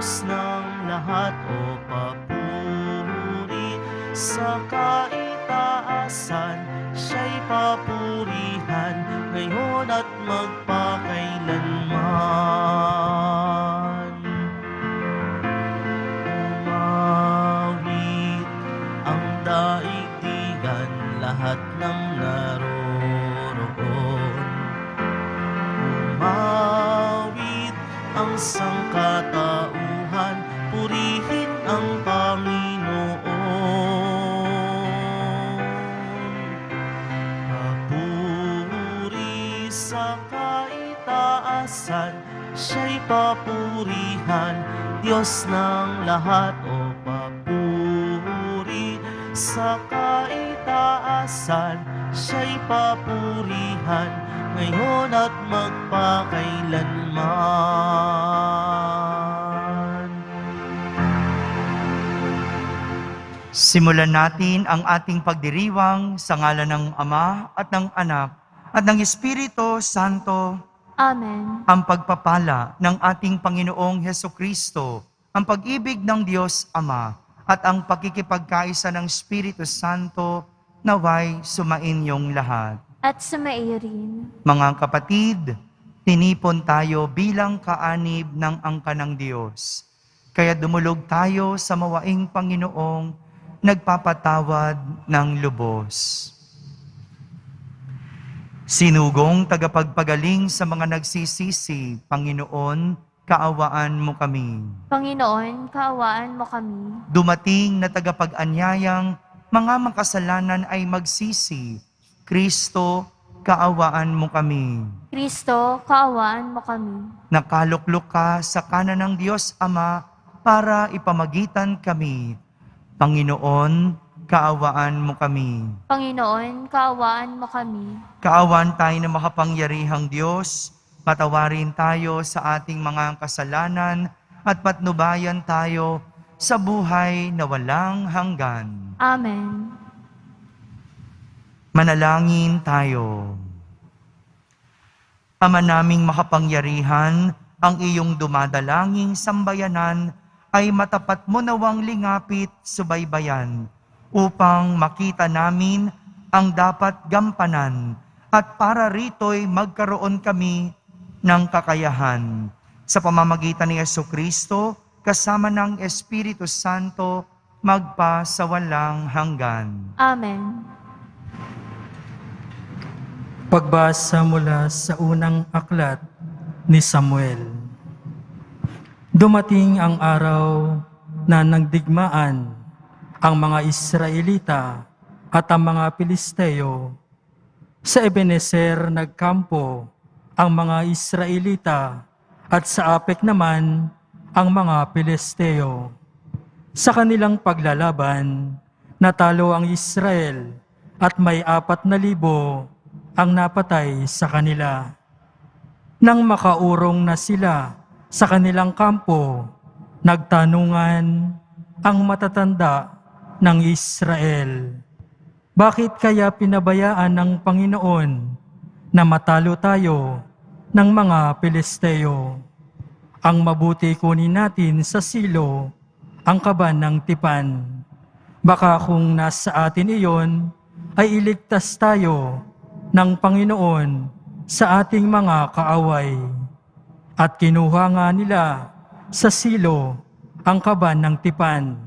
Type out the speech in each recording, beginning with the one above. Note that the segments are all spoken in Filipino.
Diyos ng lahat o papuri sa kaitaasan, siya'y papurihan ngayon at magpakailanman. Umawit ang daigdigan, lahat ng naroroon. Umawit ang sangkatauhan, purihin ang Panginoon. Papuri sa kaitaasan, siya'y papurihan, Diyos ng lahat o papuri sa kaitaasan, siya'y papurihan ngayon at magpakailanman. Simulan natin ang ating pagdiriwang sa ngalan ng Ama at ng Anak at ng Espiritu Santo. Amen. Ang pagpapala ng ating Panginoong Hesukristo, ang pag-ibig ng Diyos Ama at ang pakikipagkaisa ng Espiritu Santo naway sumainyong lahat. At sumairin. Mga kapatid, tinipon tayo bilang kaanib ng angka ng Diyos. Kaya dumulog tayo sa mawaing Panginoong nagpapatawad ng lubos. Sinugong tagapagpagaling sa mga nagsisisi, Panginoon, kaawaan mo kami. Panginoon, kaawaan mo kami. Dumating na tagapag-anyayang mga makasalanan ay magsisi, Kristo, kaawaan mo kami. Kristo, kaawaan mo kami. Nakaluklok ka sa kanan ng Diyos Ama para ipamagitan kami. Panginoon, kaawaan mo kami. Panginoon, kaawaan mo kami. Kaawaan tayo ng makapangyarihang Diyos, patawarin tayo sa ating mga kasalanan at patnubayan tayo sa buhay na walang hanggan. Amen. Manalangin tayo. Ama naming makapangyarihan, ang iyong dumadalanging sambayanan ay matapat mo nawang lingapit subaybayan upang makita namin ang dapat gampanan at para rito'y magkaroon kami ng kakayahan. Sa pamamagitan ni Jesucristo, kasama ng Espiritu Santo, magpa sa walang hanggan. Amen. Pagbasa mula sa unang aklat ni Samuel. Dumating ang araw na nagdigmaan ang mga Israelita at ang mga Pilisteo. Sa Ebenezer nagkampo ang mga Israelita at sa Apek naman ang mga Pilisteo. Sa kanilang paglalaban, natalo ang Israel at may 4,000 ang napatay sa kanila. Nang makaurong na sila sa kanilang kampo, nagtanungan ang matatanda ng Israel, bakit kaya pinabayaan ng Panginoon na matalo tayo ng mga Pilisteo? Ang mabuti kunin natin sa silo ang kaban ng tipan. Baka kung nasa atin iyon, ay iligtas tayo ng Panginoon sa ating mga kaaway. At kinuha nga nila sa silo ang kaban ng tipan.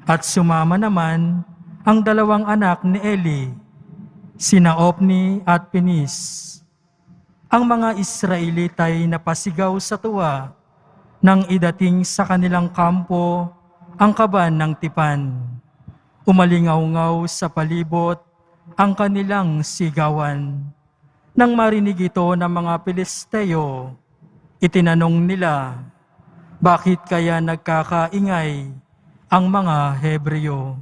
At sumama naman ang 2 anak ni Eli, sina Ofni at Pinis. Ang mga Israelita'y napasigaw sa tuwa nang idating sa kanilang kampo ang kaban ng tipan. Umalingaw-ngaw sa palibot ang kanilang sigawan. Nang marinig ito ng mga Pilisteo, itinanong nila, bakit kaya nagkakaingay ang mga Hebreo?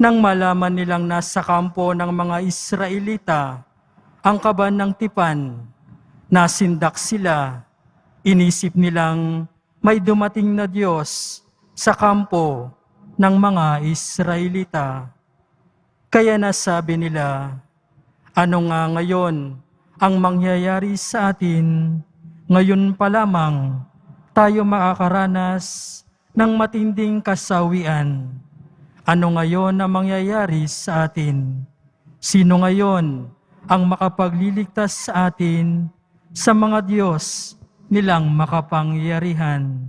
Nang malaman nilang nasa kampo ng mga Israelita ang kaban ng tipan, nasindak sila. Inisip nilang may dumating na Diyos sa kampo ng mga Israelita. Kaya nasabi nila, ano nga ngayon ang mangyayari sa atin? Ngayon pa lamang, tayo makakaranas ng matinding kasawian. Ano ngayon ang mangyayari sa atin? Sino ngayon ang makapagliligtas sa atin sa mga Diyos nilang makapangyarihan?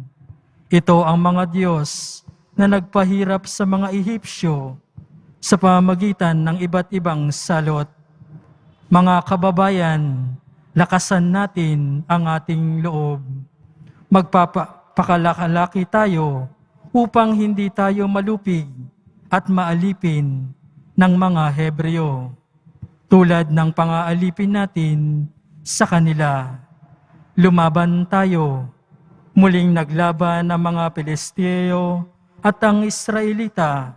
Ito ang mga Diyos na nagpahirap sa mga Ehipsyo sa pamamagitan ng iba't ibang salot. Mga kababayan, lakasan natin ang ating loob. Magpapakalakalaki tayo upang hindi tayo malupig at maalipin ng mga Hebreo, tulad ng pangaalipin natin sa kanila. Lumaban tayo, muling naglaban ang mga Pilisteo at ang Israelita,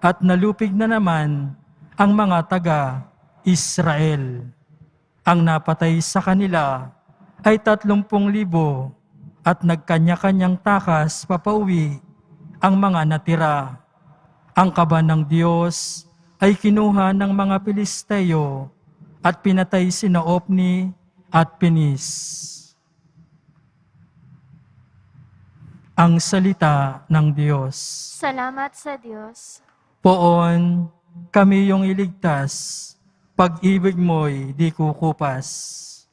at nalupig na naman ang mga taga-Israel. Ang napatay sa kanila ay 30,000 at nagkanya-kanyang takas papauwi ang mga natira. Ang kaban ng Diyos ay kinuha ng mga Pilisteo at pinatay sina Opni at Pinis. Ang salita ng Diyos. Salamat sa Diyos. Poon, kami yung iligtas, pag-ibig mo'y di kukupas.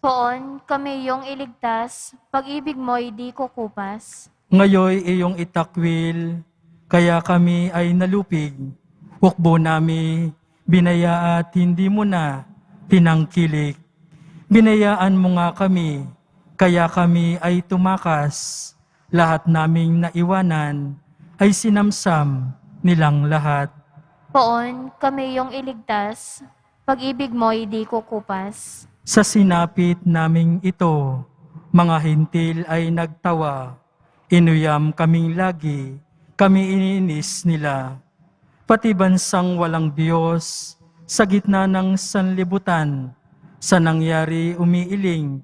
Poon, kami iyong iligtas, pag-ibig mo'y di kukupas. Ngayoy iyong itakwil, kaya kami ay nalupig. Hukbo nami, binaya at hindi mo na tinangkilik. Binayaan mo nga kami, kaya kami ay tumakas. Lahat naming naiwanan ay sinamsam nilang lahat. Poon, kami iyong iligtas, pag-ibig mo'y di kukupas. Sa sinapit naming ito, mga hintil ay nagtawa. Inuyam kaming lagi, kami iniinis nila. Pati bansang walang Diyos, sa gitna ng sanlibutan, sa nangyari umiiling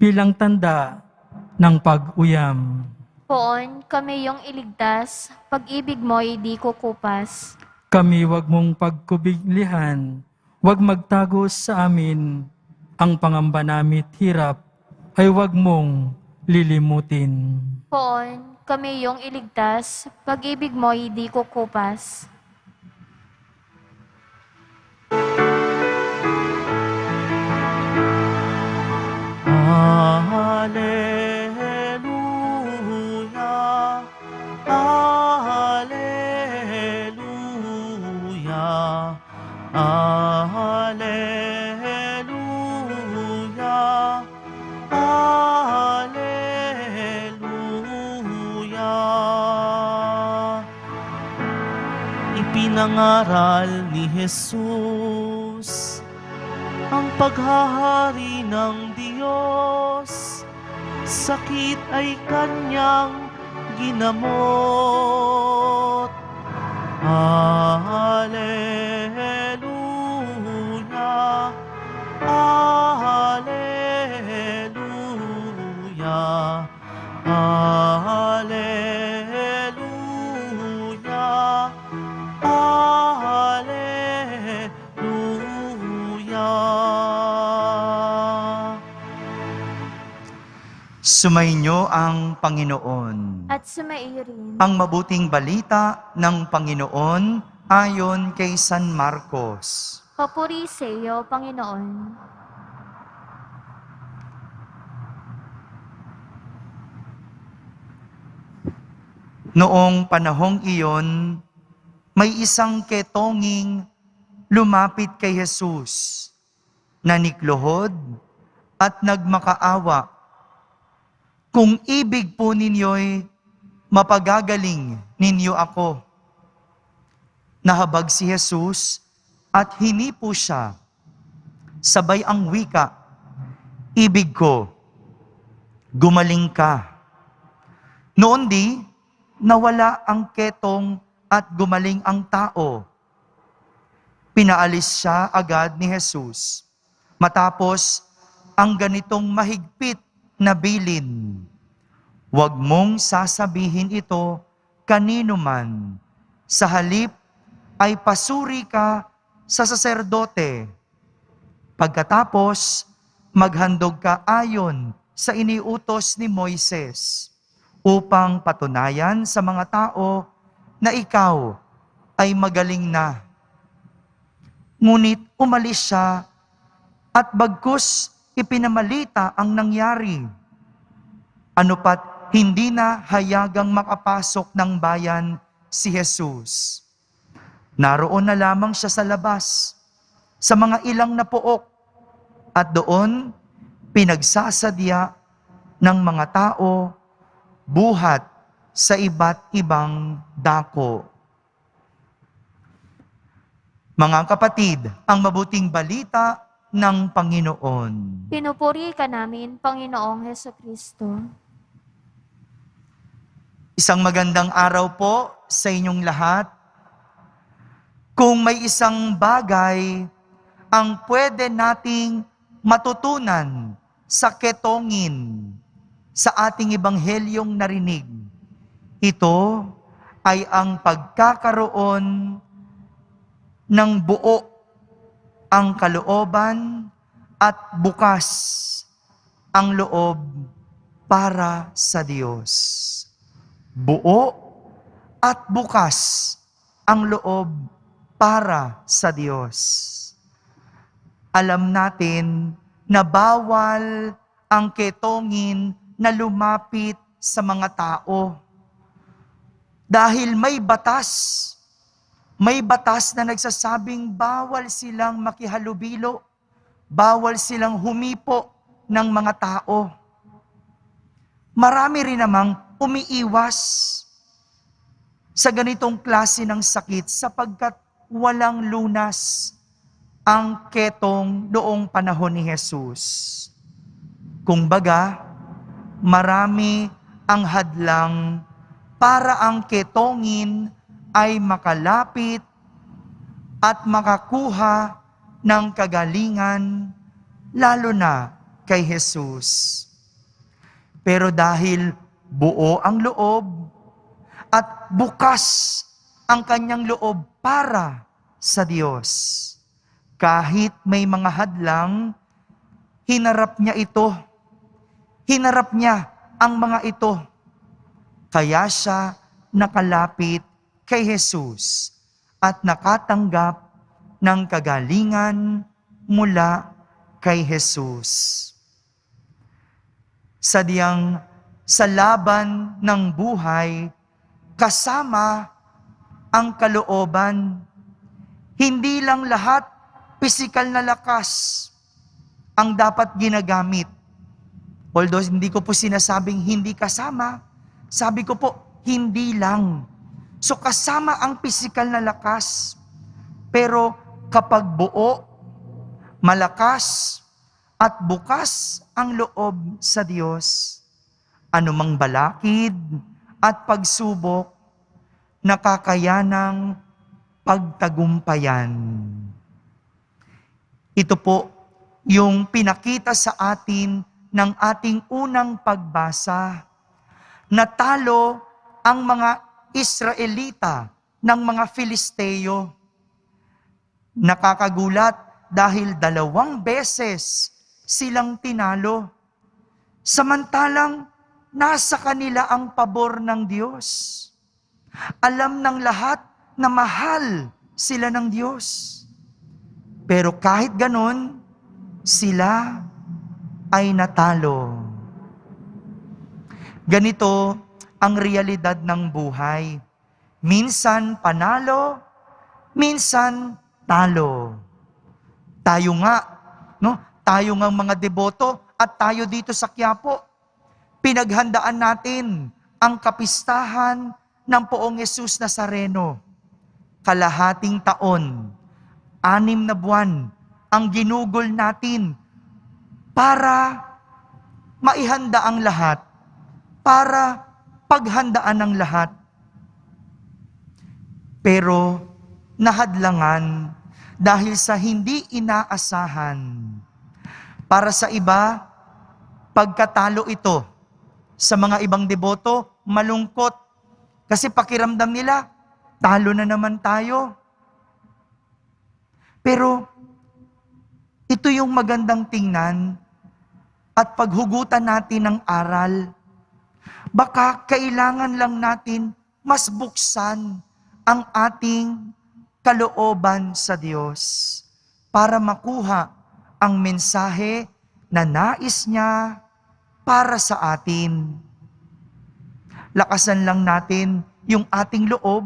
bilang tanda ng pag-uyam. Poon, kami iyong iligtas, pag-ibig mo'y di kukupas. Kami wag mong pagkubiglihan, wag magtago sa amin. Ang pangamba namit hirap ay wag mong lilimutin. Poon, kami iyong iligtas, pag-ibig mo'y di kukupas. Hallelujah, Hallelujah, Hallelujah, Hallelujah. Ipinangaral ni Jesus ang paghahari ng Diyos, sakit ay kanyang ginamot. Hallelujah, Hallelujah, Hallelujah, Hallelujah. Sumainyo ang Panginoon. At sumaiyo rin. Ang mabuting balita ng Panginoon ayon kay San Marcos. Papuri sa iyo, Panginoon. Noong panahong iyon, may isang ketonging lumapit kay Jesus, nanikluhod at nagmakaawa. Kung ibig po ninyo'y mapagagaling ninyo ako. Nahabag si Jesus at hinipo siya. Sabay ang wika, ibig ko, gumaling ka. Noon di, nawala ang ketong at gumaling ang tao. Pinaalis siya agad ni Jesus. Matapos ang ganitong mahigpit na bilin, huwag mong sasabihin ito kanino man. Sa halip ay pasuri ka sa saserdote. Pagkatapos, maghandog ka ayon sa iniutos ni Moises. upang patunayan sa mga tao na ikaw ay magaling na. Ngunit umalis siya at bagkus ipinamalita ang nangyari. Ano pat hindi na hayagang makapasok ng bayan si Jesus. Naroon na lamang siya sa labas, sa mga ilang na pook, at doon pinagsasadya ng mga tao buhat sa iba't ibang dako. Mga kapatid, ang mabuting balita ng Panginoon. Pinupuri ka namin, Panginoong Hesukristo. Isang magandang araw po sa inyong lahat. Kung may isang bagay ang pwede nating matutunan sa ketongin sa ating ebanghelyong narinig, ito ay ang pagkakaroon ng buo ang kalooban at bukas ang loob para sa Diyos. Buo at bukas ang loob para sa Diyos. Alam natin na bawal ang ketongin na lumapit sa mga tao. Dahil may batas na nagsasabing bawal silang makihalubilo, bawal silang humipo ng mga tao. Marami rin namang umiiwas sa ganitong klase ng sakit sapagkat walang lunas ang ketong noong panahon ni Jesus. Kumbaga, marami ang hadlang para ang ketongin ay makalapit at makakuha ng kagalingan, lalo na kay Jesus. Pero dahil buo ang loob at bukas ang kanyang loob para sa Diyos, kahit may mga hadlang, hinarap niya ito. Hinarap niya ang mga ito. Kaya siya nakalapit kay Jesus at nakatanggap ng kagalingan mula kay Jesus. Sadyang sa laban ng buhay, kasama ang kalooban. Hindi lang lahat pisikal na lakas ang dapat ginagamit. Although hindi ko po sinasabing hindi kasama, sabi ko po, hindi lang. So kasama ang pisikal na lakas, pero kapag buo, malakas, at bukas ang loob sa Diyos, anumang balakid at pagsubok, nakakayanang pagtagumpayan. Ito po yung pinakita sa atin ng ating unang pagbasa. Natalo ang mga Israelita ng mga Filisteo. Nakakagulat dahil 2 beses silang tinalo. Samantalang nasa kanila ang pabor ng Diyos. Alam ng lahat na mahal sila ng Diyos. Pero kahit ganon, sila ay natalo. Ganito ang realidad ng buhay. Minsan panalo, minsan talo. Tayo nga, no? Tayo nga mga deboto at tayo dito sa Quiapo, pinaghandaan natin ang kapistahan ng Poong Jesus Nazareno. Kalahating taon, 6 na buwan ang ginugol natin para maihanda ang lahat, para paghandaan ng lahat. Pero nahadlangan dahil sa hindi inaasahan. Para sa iba, pagkatalo ito. Sa mga ibang deboto, malungkot. Kasi pakiramdam nila, talo na naman tayo. Pero ito yung magandang tingnan at paghugutan natin ng aral. Baka kailangan lang natin mas buksan ang ating kalooban sa Diyos para makuha ang mensahe na nais niya para sa atin. Lakasan lang natin yung ating loob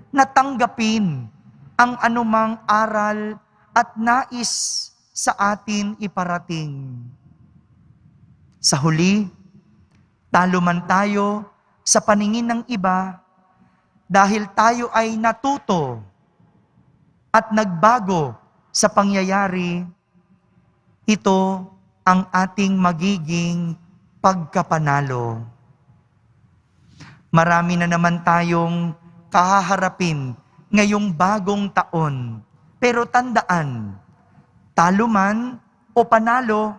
na tanggapin ang anumang aral at nais sa atin iparating. Sa huli, talo man tayo sa paningin ng iba dahil tayo ay natuto at nagbago sa pangyayari, ito ang ating magiging pagkapanalo. Marami na naman tayong kahaharapin ngayong bagong taon. Pero tandaan, talo man o panalo,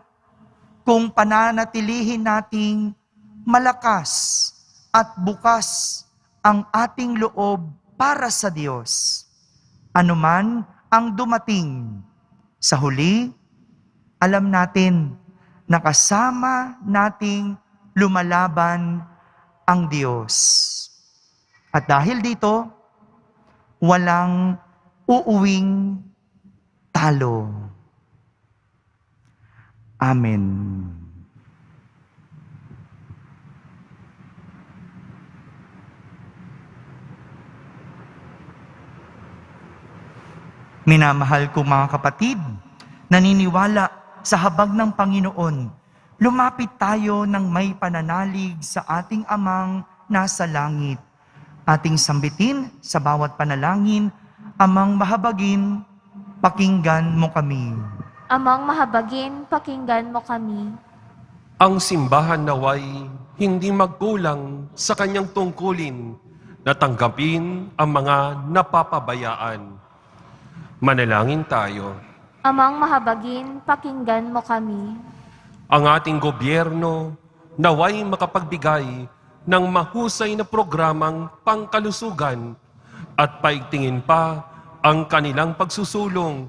kung pananatilihin nating malakas at bukas ang ating loob para sa Diyos, anuman ang dumating, sa huli, alam natin na kasama nating lumalaban ang Diyos. At dahil dito, walang uuwing talo. Amen. Minamahal ko mga kapatid, naniniwala sa habag ng Panginoon, lumapit tayo ng may pananalig sa ating Amang nasa langit. Ating sambitin sa bawat panalangin, Amang mahabagin, pakinggan mo kami. Amang mahabagin, pakinggan mo kami. Ang simbahan naway hindi magkulang sa kanyang tungkulin na tanggapin ang mga napapabayaan. Manalangin tayo. Amang mahabagin, pakinggan mo kami. Ang ating gobyerno naway makapagbigay ng mahusay na programang pangkalusugan at paigtingin pa ang kanilang pagsusulong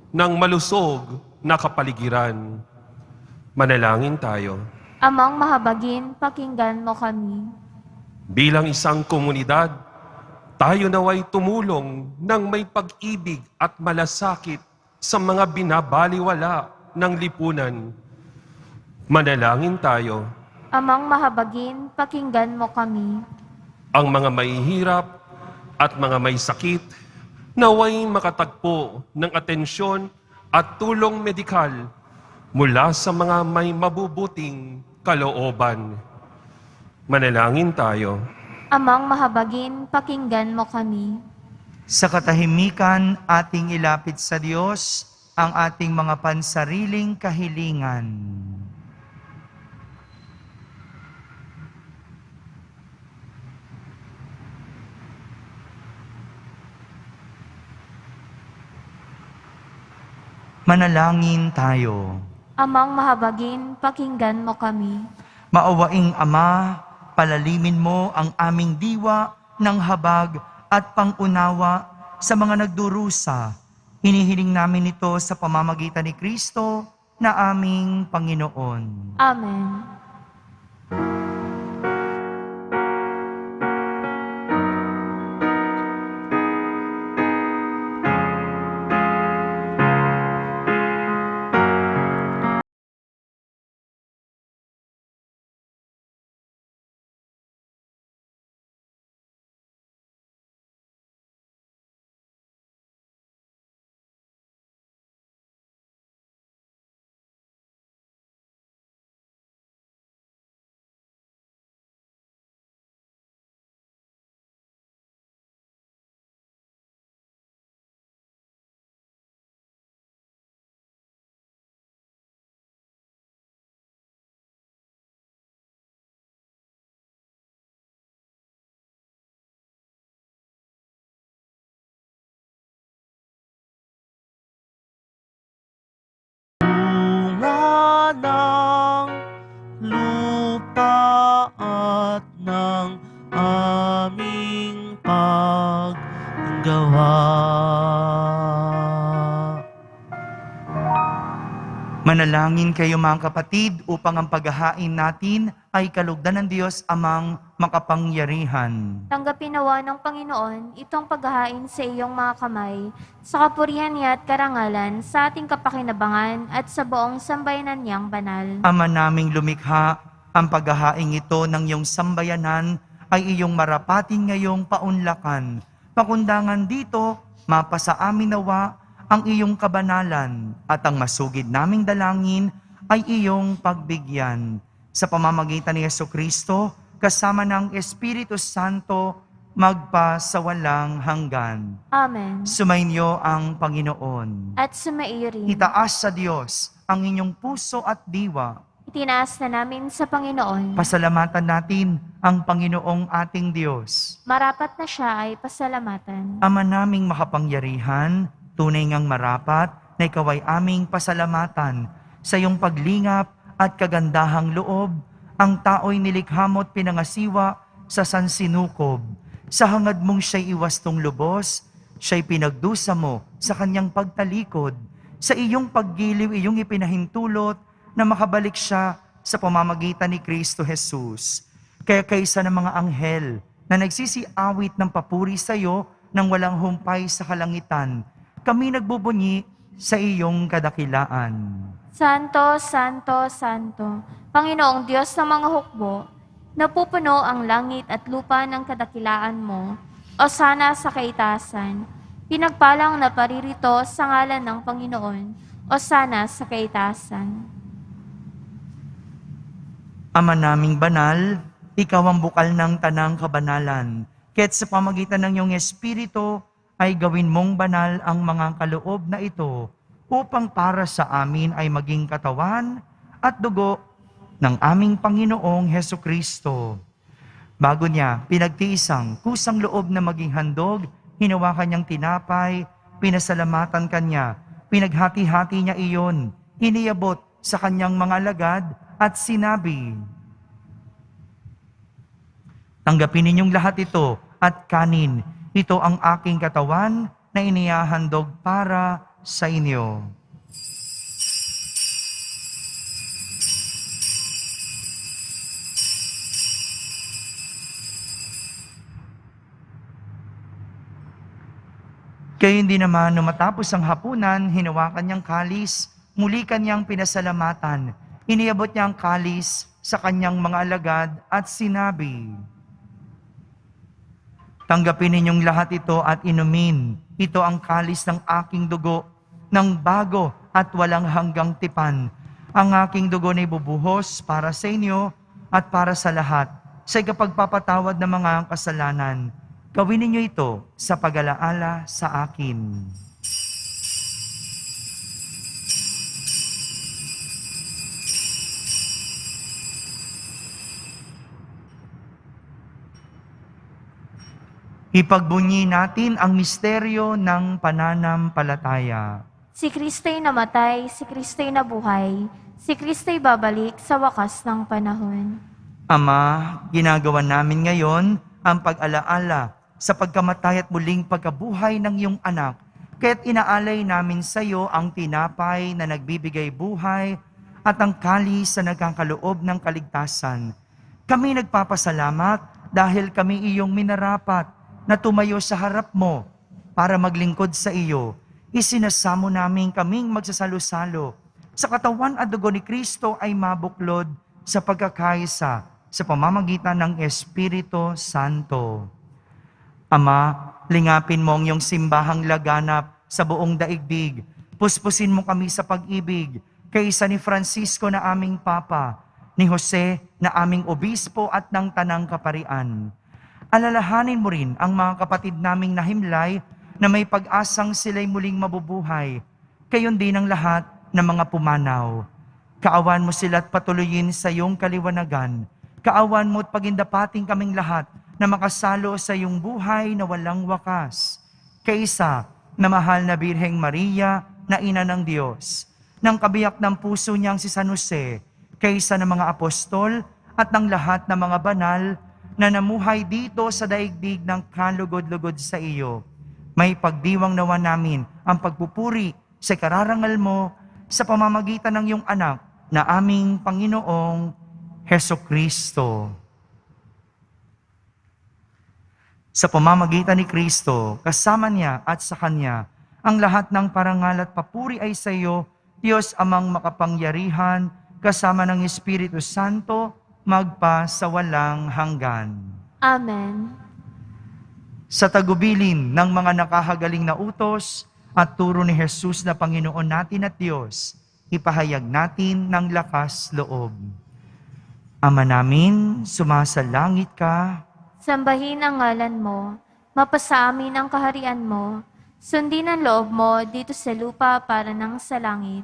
ng malusog na kapaligiran. Manalangin tayo. Amang mahabagin, pakinggan mo kami. Bilang isang komunidad, tayo naway tumulong ng may pag-ibig at malasakit sa mga binabaliwala ng lipunan. Manalangin tayo. Amang mahabagin, pakinggan mo kami. Ang mga may hirap at mga may sakit, naway makatagpo ng atensyon at tulong medikal mula sa mga may mabubuting kalooban. Manalangin tayo. Amang mahabagin, pakinggan mo kami. Sa katahimikan, ating ilapit sa Diyos ang ating mga pansariling kahilingan. Manalangin tayo. Amang mahabagin, pakinggan mo kami. Maawaing Ama, palalimin mo ang aming diwa ng habag at pangunawa sa mga nagdurusa. Hinihiling namin ito sa pamamagitan ni Kristo na aming Panginoon. Amen. Bunga ng lupa at ng aming paggawa. Manalangin kayo mga kapatid upang ang paghahain natin ay kalugdan ng Diyos amang makapangyarihan. Tanggapin nawa ng Panginoon itong paghahain sa iyong mga kamay, sa kapurihan niya at karangalan, sa ating kapakinabangan at sa buong sambayanan niyang banal. Ama naming lumikha, ang paghahaing ito ng iyong sambayanan ay iyong marapatin ngayong paunlakan. Pakundangan dito, mapasa amin nawa ang iyong kabanalan at ang masugid naming dalangin ay iyong pagbigyan. Sa pamamagitan ni Jesucristo, kasama ng Espiritu Santo, magpasawalang hanggan. Amen. Sumainyo ang Panginoon. At sumaiyo rin. Itaas sa Diyos ang inyong puso at diwa. Itinaas na namin sa Panginoon. Pasalamatan natin ang Panginoong ating Diyos. Marapat na siya ay pasalamatan. Ama naming makapangyarihan, tunay ngang marapat na ikaw ay aming pasalamatan sa iyong paglingap at kagandahang loob, ang tao'y nilikha mo't pinangasiwa sa sansinukob. Sa hangad mong siya'y iwastong lubos, siya'y pinagdusa mo sa kanyang pagtalikod. Sa iyong paggiliw, iyong ipinahintulot na makabalik siya sa pamamagitan ni Kristo Jesus. Kaya kaysa ng mga anghel na nagsisiawit ng papuri sa iyo nang walang humpay sa kalangitan, kami nagbubunyi sa iyong kadakilaan. Santo, Santo, Santo, Panginoong Diyos ng mga hukbo, napupuno ang langit at lupa ng kadakilaan mo, o sana sa kaitasan. Pinagpalang na paririto sa ngalan ng Panginoon, o sana sa kaitasan. Ama naming banal, ikaw ang bukal ng tanang kabanalan. Kaya't sa pamagitan ng iyong Espiritu, ay gawin mong banal ang mga kaloob na ito, upang para sa amin ay maging katawan at dugo ng aming Panginoong Hesukristo. Bago niya pinagtiisang kusang loob na maging handog, hinawakan niyang tinapay, pinasalamatan kanya, pinaghati-hati niya iyon, iniabot sa kanyang mga alagad at sinabi, "Tanggapin ninyong lahat ito at kanin, ito ang aking katawan na inihahandog para sa inyo." Kayo hindi naman nung matapos ang hapunan, hinawakan niyang kalis, muli kanyang pinasalamatan, iniabot niya ang kalis sa kanyang mga alagad at sinabi, "Tanggapin ninyong lahat ito at inumin. Ito ang kalis ng aking dugo, ng bago at walang hanggang tipan. Ang aking dugo na ibubuhos para sa inyo at para sa lahat, sa ikapagpapatawad ng mga kasalanan. Gawin ninyo ito sa pag-alaala sa akin." Ipagbunyi natin ang misteryo ng pananampalataya. Si Kristo'y namatay, si Kristo'y nabuhay, si Kristo'y babalik sa wakas ng panahon. Ama, ginagawa namin ngayon ang pag-alaala sa pagkamatay at muling pagkabuhay ng iyong anak, kaya't inaalay namin sa iyo ang tinapay na nagbibigay buhay at ang kalis na nagkakaloob ng kaligtasan. Kami nagpapasalamat dahil kami iyong minarapat na tumayo sa harap mo para maglingkod sa iyo. Isinasamo namin kaming magsasalo-salo sa katawan at dugo ni Kristo ay mabuklod sa pagkakaisa sa pamamagitan ng Espiritu Santo. Ama, lingapin mo ang iyong simbahang laganap sa buong daigdig. Puspusin mo kami sa pag-ibig kaysa ni Francisco na aming Papa, ni Jose na aming Obispo at ng Tanang Kaparian. Alalahanin mo rin ang mga kapatid naming nahimlay na may pag-asang sila'y muling mabubuhay. Kayon din ang lahat ng mga pumanaw. Kaawan mo sila at patuloyin sa iyong kaliwanagan. Kaawan mo at pagindapating kaming lahat na makasalo sa iyong buhay na walang wakas. Kaysa na mahal na Birheng Maria na ina ng Diyos, ng kabiyak ng puso niyang si San Jose, kaysa ng mga apostol at ng lahat ng mga banal na namuhay dito sa daigdig ng kalugod-lugod sa iyo. May pagdiwang nawa namin ang pagpupuri sa kararangal mo sa pamamagitan ng iyong anak na aming Panginoong Heso Kristo. Sa pamamagitan ni Kristo, kasama niya at sa Kanya, ang lahat ng parangal at papuri ay sa iyo, Diyos amang makapangyarihan, kasama ng Espiritu Santo, magpa sa walang hanggan. Amen. Sa tagubilin ng mga nakahagaling na utos at turo ni Jesus na Panginoon natin at Diyos, ipahayag natin ng lakas loob. Ama namin, sumasalangit ka, Sambahin ang ngalan mo, mapasa amin ang kaharian mo, sundin ang loob mo dito sa lupa para nang sa langit.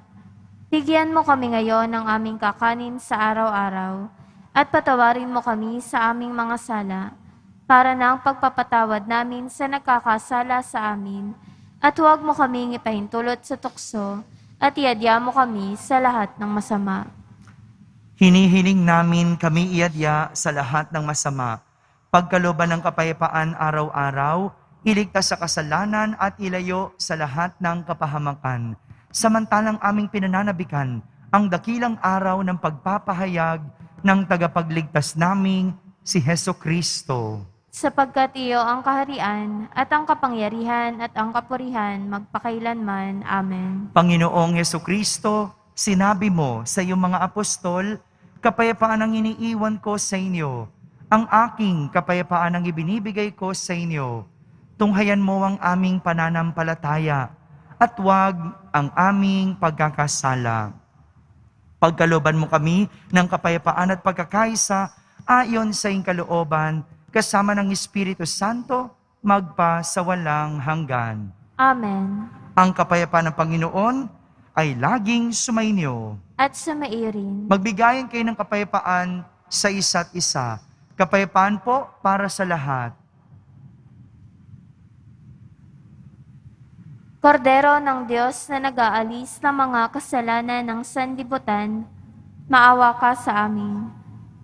Bigyan mo kami ngayon ng aming kakanin sa araw-araw, at patawarin mo kami sa aming mga sala, para nang pagpapatawad namin sa nagkakasala sa amin, at huwag mo kaming ipahintulot sa tukso, at iadya mo kami sa lahat ng masama. hinihiling namin kami iadya sa lahat ng masama, pagkalooban ng kapayapaan araw-araw, iligtas sa kasalanan at ilayo sa lahat ng kapahamakan. Samantalang aming pinananabikan ang dakilang araw ng pagpapahayag ng tagapagligtas naming si Heso Kristo. Sapagkat iyo ang kaharian at ang kapangyarihan at ang kapurihan magpakailanman. Amen. Panginoong Heso Kristo, sinabi mo sa iyong mga apostol, kapayapaan ang iniiwan ko sa inyo. Ang aking kapayapaan ang ibinibigay ko sa inyo. Tunghayan mo ang aming pananampalataya at huwag ang aming pagkakasala. Pagkalooban mo kami ng kapayapaan at pagkakaisa ayon sa iyong kalooban, kasama ng Espiritu Santo, magpa sa walang hanggan. Amen. Ang kapayapaan ng Panginoon ay laging sumainyo. At sumairin. Magbigayan kayo ng kapayapaan sa isa't isa. Kapayapaan po para sa lahat. Kordero ng Diyos na nag-aalis ng mga kasalanan ng sanlibutan, maawa ka sa amin.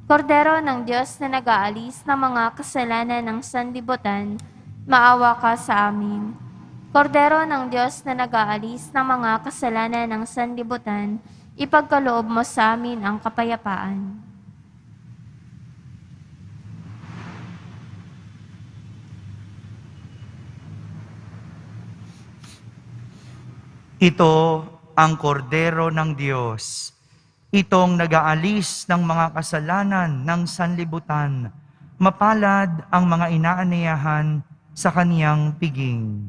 Kordero ng Diyos na nag-aalis ng mga kasalanan ng sanlibutan, maawa ka sa amin. Kordero ng Diyos na nag-aalis ng mga kasalanan ng sanlibutan, ipagkaloob mo sa amin ang kapayapaan. Ito ang kordero ng Diyos. Itong nag-aalis ng mga kasalanan ng sanlibutan. Mapalad ang mga inaaniyahan sa kaniyang piging.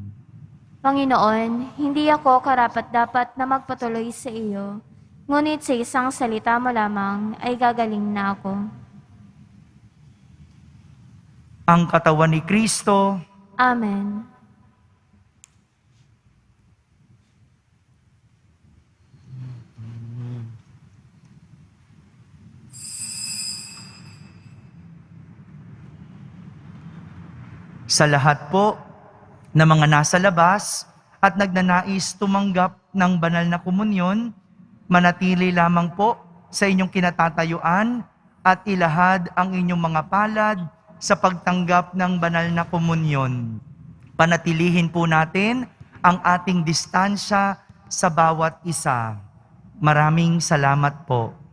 Panginoon, hindi ako karapat-dapat na magpatuloy sa iyo, ngunit sa isang salita mo lamang ay gagaling na ako. Ang katawan ni Kristo, Amen. sa lahat po na mga nasa labas at nagnanais tumanggap ng banal na komunyon, manatili lamang po sa inyong kinatatayuan at ilahad ang inyong mga palad sa pagtanggap ng banal na komunyon. Panatilihin po natin ang ating distansya sa bawat isa. Maraming salamat po.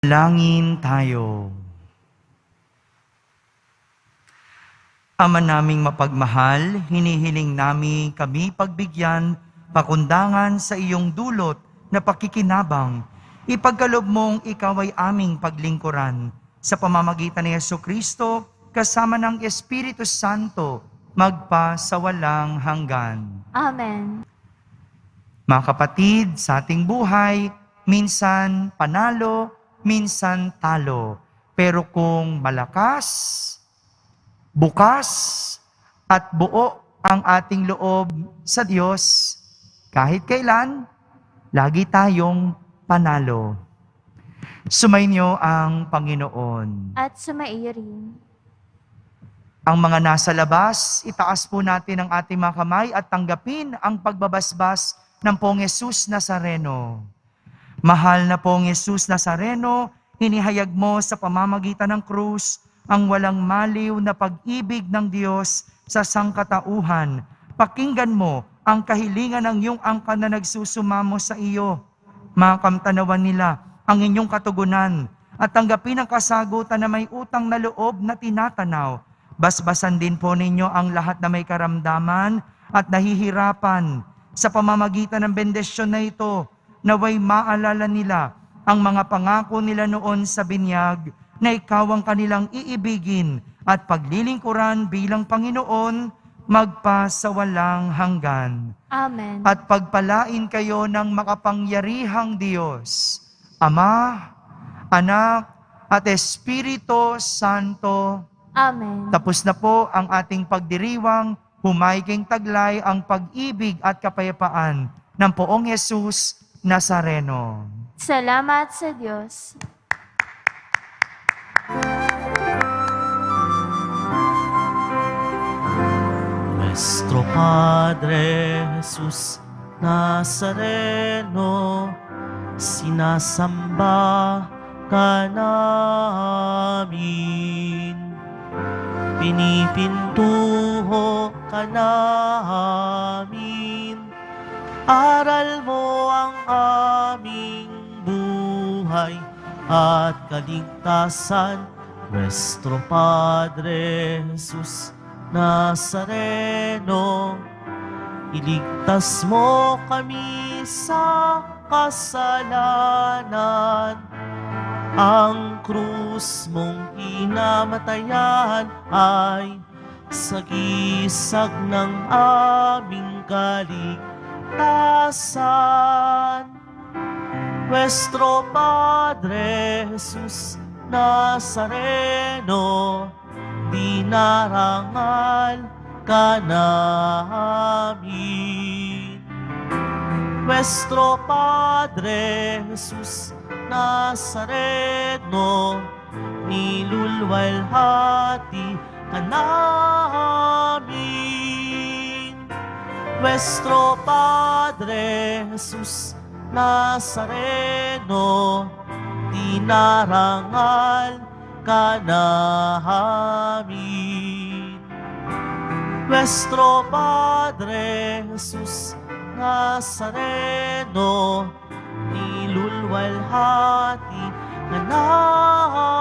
Langin tayo. Ama naming mapagmahal, hinihiling namin kami pagbigyan, pakundangan sa iyong dulot na pakikinabang. Ipagkaloob mong ikaw ay aming paglingkuran. Sa pamamagitan ni Jesucristo, kasama ng Espiritu Santo, magpa sa walang hanggan. Amen. Mga kapatid, sa ating buhay, minsan panalo, minsan talo. Pero kung malakas, bukas, at buo ang ating loob sa Diyos, kahit kailan, lagi tayong panalo. Sumainyo ang Panginoon. At sumaiyo rin. Ang mga nasa labas, itaas po natin ang ating mga kamay at tanggapin ang pagbabasbas ng Poong Jesus Nazareno. Mahal na Poong Jesus Nazareno, hinihayag mo sa pamamagitan ng krus ang walang maliw na pag-ibig ng Diyos sa sangkatauhan. Pakinggan mo ang kahilingan ng iyong angkan na nagsusumamo sa iyo. Makamtanawan nila ang inyong katugunan at tanggapin ang kasagutan na may utang na loob na tinatanaw. Basbasan din po ninyo ang lahat na may karamdaman at nahihirapan. Sa pamamagitan ng bendisyon na ito, naway maalala nila ang mga pangako nila noon sa binyag na ikaw ang kanilang iibigin at paglilingkuran bilang Panginoon magpasawalang hanggan. Amen. At pagpalain kayo ng makapangyarihang Diyos, Ama, Anak, at Espiritu Santo. Amen. Tapos na po ang ating pagdiriwang, humayging taglay ang pag-ibig at kapayapaan ng Poong Jesus Nazareno. Salamat sa Diyos. Nuestro Padre Jesus Nazareno, sinasamba ka namin. Pinipintuho ka namin. Aral mo ang aming buhay at kaligtasan. Nuestro Padre Jesus Nazareno, iligtas mo kami sa kasalanan. Ang krus mong kinamatayan ay sagisag ng aming kaligtasan. Nuestro Padre Jesus Nazareno, dinarangal ka namin. Nuestro Padre Jesus Nazareno, nilulwalhati ka namin. Nuestro Padre Jesus Nazareno, dinarangal ka namin. Nuestro Padre Jesus Nazareno, nilulwalhati ka namin.